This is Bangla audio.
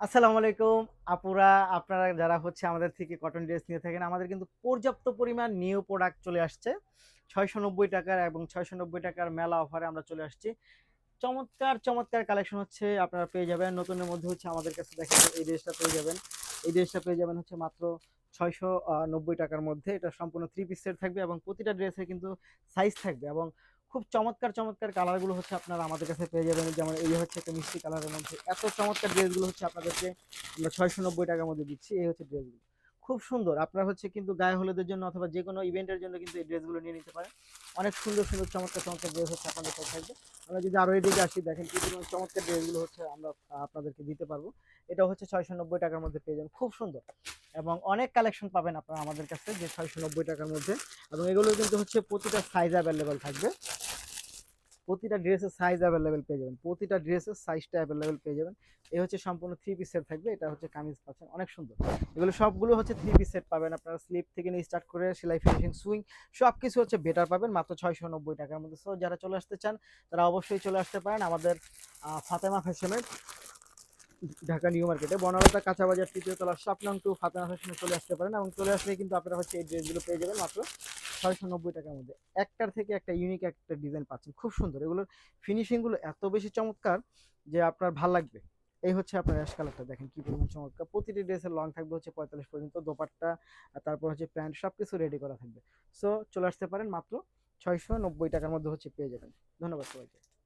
আসসালামু আলাইকুম আপুরা। আপনারা যারা হচ্ছে আমাদের থেকে কটন ড্রেস নিয়ে থাকেন, আমাদের কিন্তু পর্যাপ্ত পরিমাণ নিউ প্রোডাক্ট চলে আসছে 690 টাকার, এবং 690 টাকার মেলা অফারে আমরা চলে আসছি। চমৎকার চমৎকার কালেকশন হচ্ছে আপনারা পেয়ে যাবেন। নতুনের মধ্যে হচ্ছে আমাদের কাছে দেখেন, এই ড্রেসটা পেয়ে যাবেন। এই ড্রেসটা পেয়ে যাবেন হচ্ছে মাত্র 690 টাকার মধ্যে। এটা সম্পূর্ণ থ্রি পিস সেট থাকবে এবং প্রতিটা ড্রেসে কিন্তু সাইজ থাকবে, এবং খুব চমৎকার চমৎকার কালারগুলো হচ্ছে আপনারা আমাদের কাছে পেয়ে যাবেন। যেমন এই হচ্ছে একটা মিষ্টি কালারের মধ্যে এত চমৎকার ড্রেসগুলো হচ্ছে আপনাদেরকে আমরা 690 টাকার মধ্যে দিচ্ছি। এই হচ্ছে ড্রেসগুলো, খুব সুন্দর। আপনারা হচ্ছে কিন্তু গায়ে হলুদের জন্য অথবা যে কোনো ইভেন্টের জন্য কিন্তু এই ড্রেসগুলো নিয়ে নিতে পারেন। অনেক সুন্দর সুন্দর চমৎকার চমৎকার ড্রেস হচ্ছে আপনাদের কাছে থাকবে। আমরা যদি আরো এদিকে আসি, দেখেন কি পরিমাণ চমৎকার ড্রেসগুলো হচ্ছে আমরা আপনাদেরকে দিতে পারবো। এটা হচ্ছে 690 টাকার মধ্যে পেয়ে যাবেন, খুব সুন্দর। এবং অনেক কালেকশন পাবেন আপনারা আমাদের কাছে যে 690 টাকার মধ্যে। এবং এগুলো কিন্তু হচ্ছে প্রতিটা সাইজ অ্যাভেলেবেল থাকবে। প্রতিটা ড্রেসের সাইজ অ্যাভেলেবেল পেয়ে যাবেন, প্রতিটা ড্রেসের সাইজটা অ্যাভেলেবেল পেয়ে যাবেন। এই হচ্ছে সম্পূর্ণ থ্রি পিস সেট থাকবে। এটা হচ্ছে কামিজ পাচ্ছেন, অনেক সুন্দর। এগুলো সবগুলো হচ্ছে থ্রি পিস সেট পাবেন আপনারা। স্লিপ থেকে নিয়ে স্টার্ট করে সেলাই, ফিনিশিং, সুইং সব কিছু হচ্ছে বেটার পাবেন মাত্র 690 টাকার মধ্যে। সো যারা চলে আসতে চান তারা অবশ্যই চলে আসতে পারেন আমাদের ফাতেমা ফ্যাশনের ঢাকা নিউ মার্কেটে, বনলতা কাঁচা বাজার, তৃতীয় তলা, শপ নং 2, ফাতেমা ফ্যাশনে চলে আসতে পারেন। এবং চলে আসলে কিন্তু আপনারা হচ্ছে এই ড্রেসগুলো পেয়ে যাবেন মাত্র 690 টাকার মধ্যে। একটার থেকে একটা ইউনিক একটা ডিজাইন পাচ্ছেন, খুব সুন্দর। এগুলোর ফিনিশিং গুলো এত বেশি চমৎকার যে আপনার ভাল লাগবে। এই হচ্ছে আপনার অ্যাশ কালারটা, দেখেন কি পরিমাণ চমৎকার। প্রতিটি ড্রেসের লং থাকবে হচ্ছে 45 পর্যন্ত, দোপাট্টা আর তারপর হচ্ছে প্যান্ট সবকিছু রেডি করা থাকবে। সো চলে আসতে পারেন, মাত্র 690 টাকার মধ্যে হচ্ছে পেয়ে যাবেন। ধন্যবাদ সবাইকে।